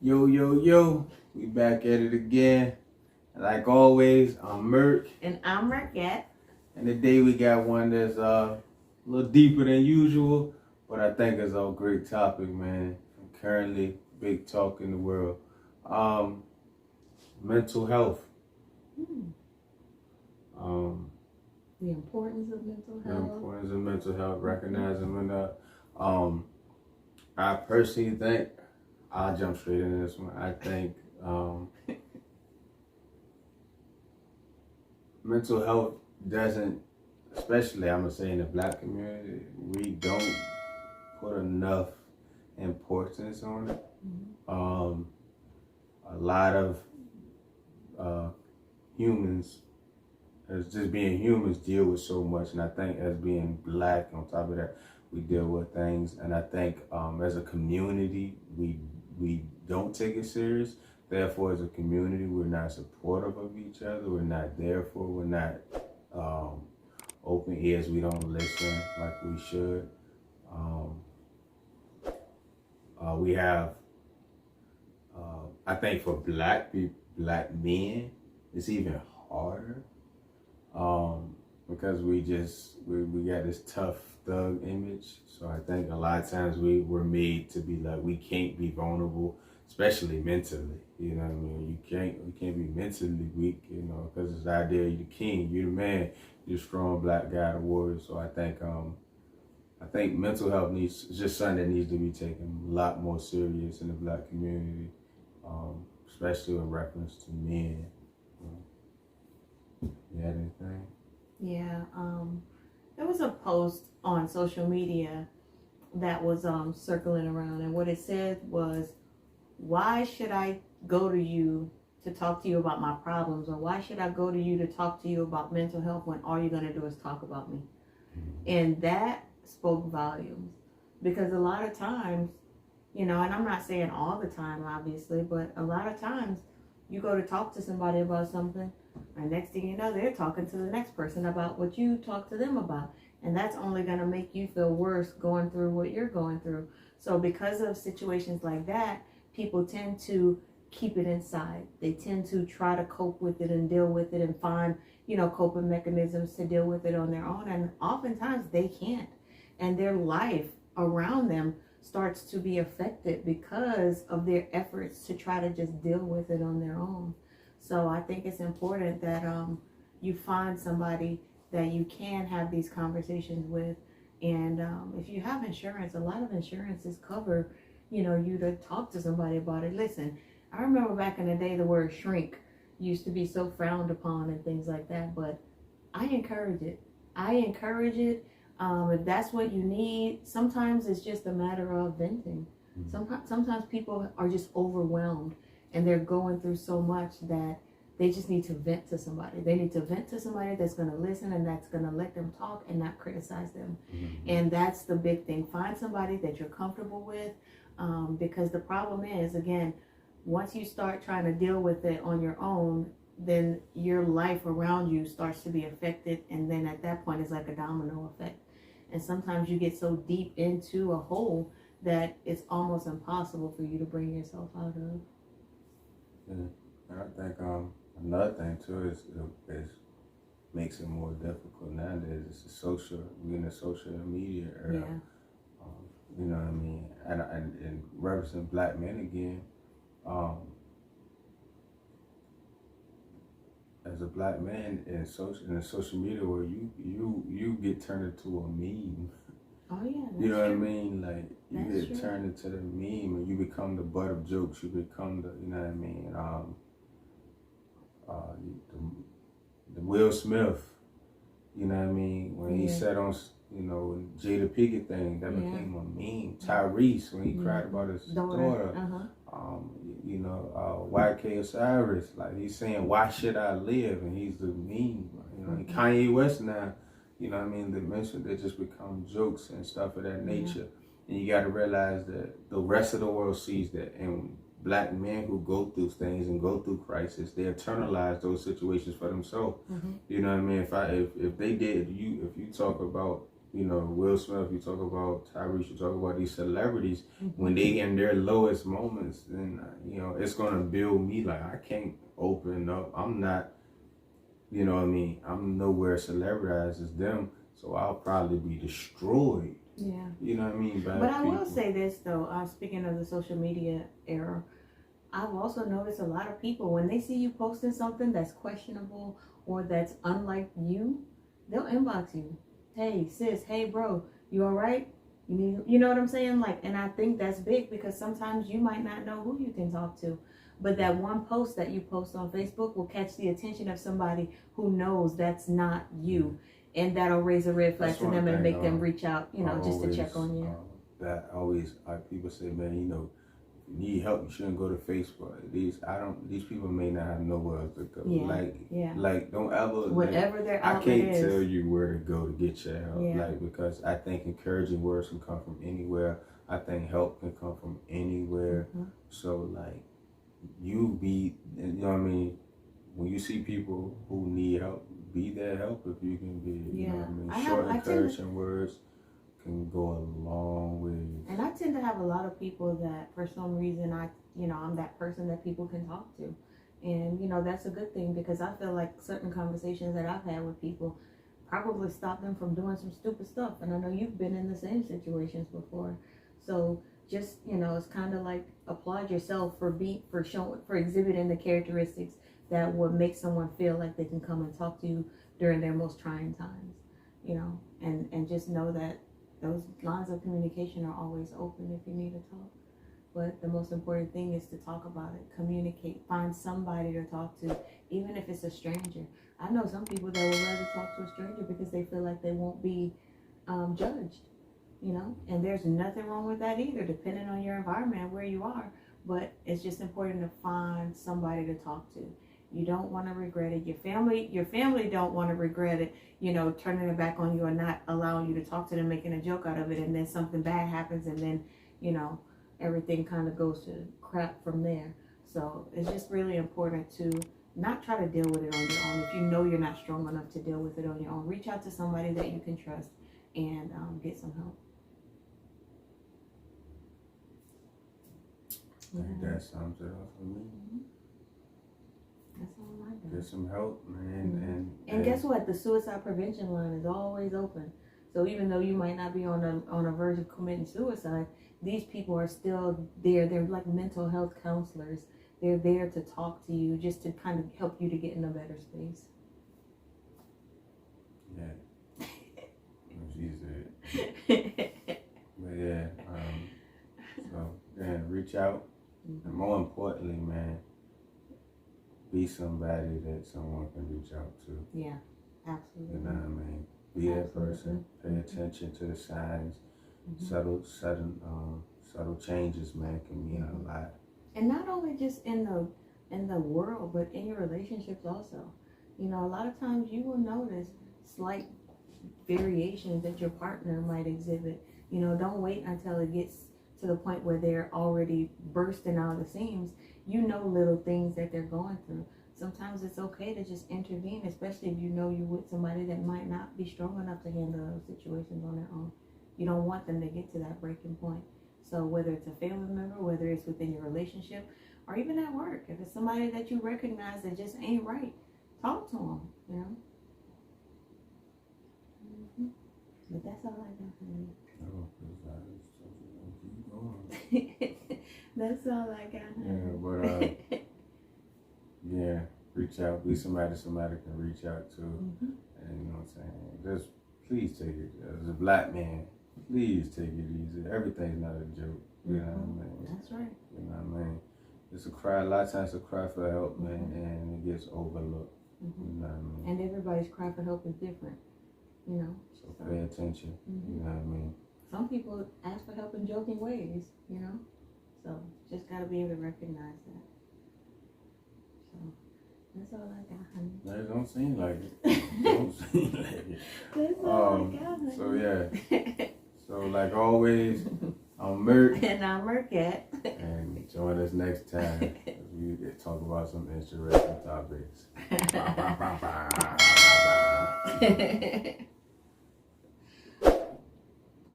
Yo, yo, yo, we back at it again. Like always, I'm Murk. And I'm Murkette. And today we got one that's a little deeper than usual, but I think it's a great topic, man. Currently, big talk in the world. Mental health. The importance of mental The health. importance of mental health, recognizing when I personally think, I'll jump straight into this one. I think mental health doesn't, especially I'm gonna say in the Black community, we don't put enough importance on it. A lot of humans, as just being humans, deal with so much, and I think as being Black, on top of that, we deal with things, and I think as a community, we don't take it serious. Therefore, as a community, we're not supportive of each other. We're not there for. We're not open ears. We don't listen like we should. We have, I think, for Black people, Black men, it's even harder because we got this tough thug image. So I think a lot of times we're made to be like, we can't be vulnerable, especially mentally. You know what I mean? You can't be mentally weak, you know, because it's the idea you're the king, you're the man, you're a strong Black guy, the warrior. So I think mental health is just something that needs to be taken a lot more serious in the Black community, especially in reference to men. You had anything? Yeah. There was a post on social media that was circling around, and what it said was, why should I go to you to talk to you about my problems, or why should I go to you to talk to you about mental health when all you're going to do is talk about me? And that spoke volumes, because a lot of times, you know, and I'm not saying all the time, obviously, but a lot of times you go to talk to somebody about something, and next thing you know, they're talking to the next person about what you talked to them about. And that's only going to make you feel worse going through what you're going through. So because of situations like that, people tend to keep it inside. They tend to try to cope with it and deal with it and find, you know, coping mechanisms to deal with it on their own. And oftentimes they can't. And their life around them starts to be affected because of their efforts to try to just deal with it on their own. So I think it's important that you find somebody that you can have these conversations with. And if you have insurance, a lot of insurances cover, you know, you to talk to somebody about it. Listen, I remember back in the day, the word shrink used to be so frowned upon and things like that, but I encourage it. If that's what you need, sometimes it's just a matter of venting. Sometimes people are just overwhelmed and they're going through so much that they just need to vent to somebody. They need to vent to somebody that's going to listen and that's going to let them talk and not criticize them. And that's the big thing. Find somebody that you're comfortable with, because the problem is, again, once you start trying to deal with it on your own, then your life around you starts to be affected. And then at that point, it's like a domino effect. And sometimes you get so deep into a hole that it's almost impossible for you to bring yourself out of. Yeah, I think another thing too is makes it more difficult nowadays. It's we in the social media era. Yeah. You know what I mean? And representing Black men again, as a Black man in the social media where you get turned into a meme. Oh yeah. You know what true. I mean? Like you get turned into the meme, and you become the butt of jokes. You become the, you know what I mean? The Will Smith. You know what I mean? When he said on, you know, Jada Pinkett thing, that became a meme. Tyrese, when he cried about his daughter. You know, YK Osiris, like he's saying, why should I live? And he's the meme. You know, and Kanye West now, you know what I mean, they just become jokes and stuff of that nature. And you got to realize that the rest of the world sees that. And Black men who go through things and go through crisis, they internalize those situations for themselves. You know what I mean? If they did, if you talk about you know, Will Smith, you talk about Tyrese, you talk about these celebrities, when they in their lowest moments, then, you know, it's going to build me like, I can't open up. I'm not, you know what I mean? I'm nowhere celebritized as them, so I'll probably be destroyed. Yeah. You know what I mean? But I will say this, though, speaking of the social media era, I've also noticed a lot of people, when they see you posting something that's questionable or that's unlike you, they'll inbox you. Hey, sis, hey, bro, you all right? You know what I'm saying? Like, and I think that's big because sometimes you might not know who you can talk to. But that one post that you post on Facebook will catch the attention of somebody who knows that's not you. And that'll raise a red flag to them and make them reach out, you know, just to check on you. That always, like people say, man, you know, if you need help, you shouldn't go to Facebook. These people may not have nowhere else to go. Like don't ever. Whatever their outlet I can't is. tell you where to go to get your help. Yeah. Like, because I think encouraging words can come from anywhere. I think help can come from anywhere. So like, you know what I mean? When you see people who need help, be their help if you can be. You know what I mean? Short encouraging words can go a long way. And I tend to have a lot of people that for some reason I'm that person that people can talk to. And, you know, that's a good thing because I feel like certain conversations that I've had with people probably stop them from doing some stupid stuff. And I know you've been in the same situations before. So just, you know, it's kind of like applaud yourself for exhibiting the characteristics that would make someone feel like they can come and talk to you during their most trying times, you know, and just know that those lines of communication are always open if you need to talk. But the most important thing is to talk about it, communicate, find somebody to talk to, even if it's a stranger. I know some people that would rather talk to a stranger because they feel like they won't be judged, you know, and there's nothing wrong with that either, depending on your environment and where you are. But it's just important to find somebody to talk to. You don't want to regret it. Your family don't want to regret it, you know, turning it back on you and not allowing you to talk to them, making a joke out of it, and then something bad happens, and then, you know, everything kind of goes to crap from there. So it's just really important to not try to deal with it on your own. If you know you're not strong enough to deal with it on your own, reach out to somebody that you can trust and get some help. I think that sums it up for me. That's all I got. Get some help, man. And guess what? The suicide prevention line is always open. So even though you might not be on a verge of committing suicide, these people are still there. They're like mental health counselors. They're there to talk to you, just to kind of help you to get in a better space. Yeah. She said. But yeah. So then reach out, and more importantly, man, be somebody that someone can reach out to. Yeah, absolutely. You know what I mean? Be that person. Pay attention to the signs. Subtle changes, man, can mean a lot. And not only just in the world, but in your relationships also. You know, a lot of times you will notice slight variations that your partner might exhibit. You know, don't wait until it gets to the point where they're already bursting out of the seams. You know little things that they're going through. Sometimes it's okay to just intervene, especially if you know you're with somebody that might not be strong enough to handle those situations on their own. You don't want them to get to that breaking point. So whether it's a family member, whether it's within your relationship, or even at work, if it's somebody that you recognize that just ain't right, talk to them, you know? But that's all I got for you. That's all I got. Yeah, but yeah, reach out. Be somebody can reach out to. And you know what I'm saying? Just please take it. As a black man, please take it easy. Everything's not a joke. You know what I mean? That's right. You know what I mean? It's a cry. A lot of times, it's a cry for help, man, and it gets overlooked. You know what I mean? And everybody's cry for help is different. You know. So pay attention. You know what I mean? Some people ask for help in joking ways, you know? So, just got to be able to recognize that. So, that's all I got, honey. That don't seem like it. Don't seem like it. That's all I got, honey. So, yeah. So, like always, I'm Murk. And I'm Murkette. And join us next time as we talk about some interesting topics. Bye, bye, bye, bye.